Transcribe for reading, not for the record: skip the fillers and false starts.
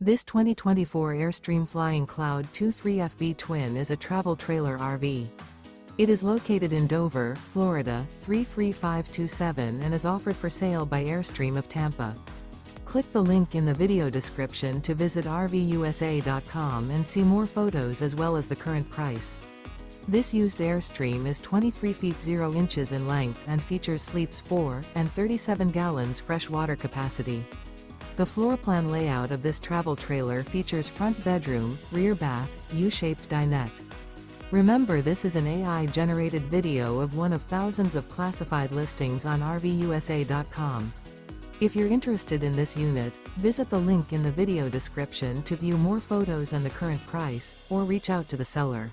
This 2024 Airstream Flying Cloud 23FB Twin is a travel trailer RV. It is located in Dover, Florida, 33527 and is offered for sale by Airstream of Tampa. Click the link in the video description to visit RVUSA.com and see more photos as well as the current price. This used Airstream is 23 feet 0 inches in length and features sleeps 4 and 37 gallons fresh water capacity. The floor plan layout of this travel trailer features front bedroom, rear bath, U-shaped dinette. Remember, this is an AI-generated video of one of thousands of classified listings on RVUSA.com. If you're interested in this unit, visit the link in the video description to view more photos and the current price, or reach out to the seller.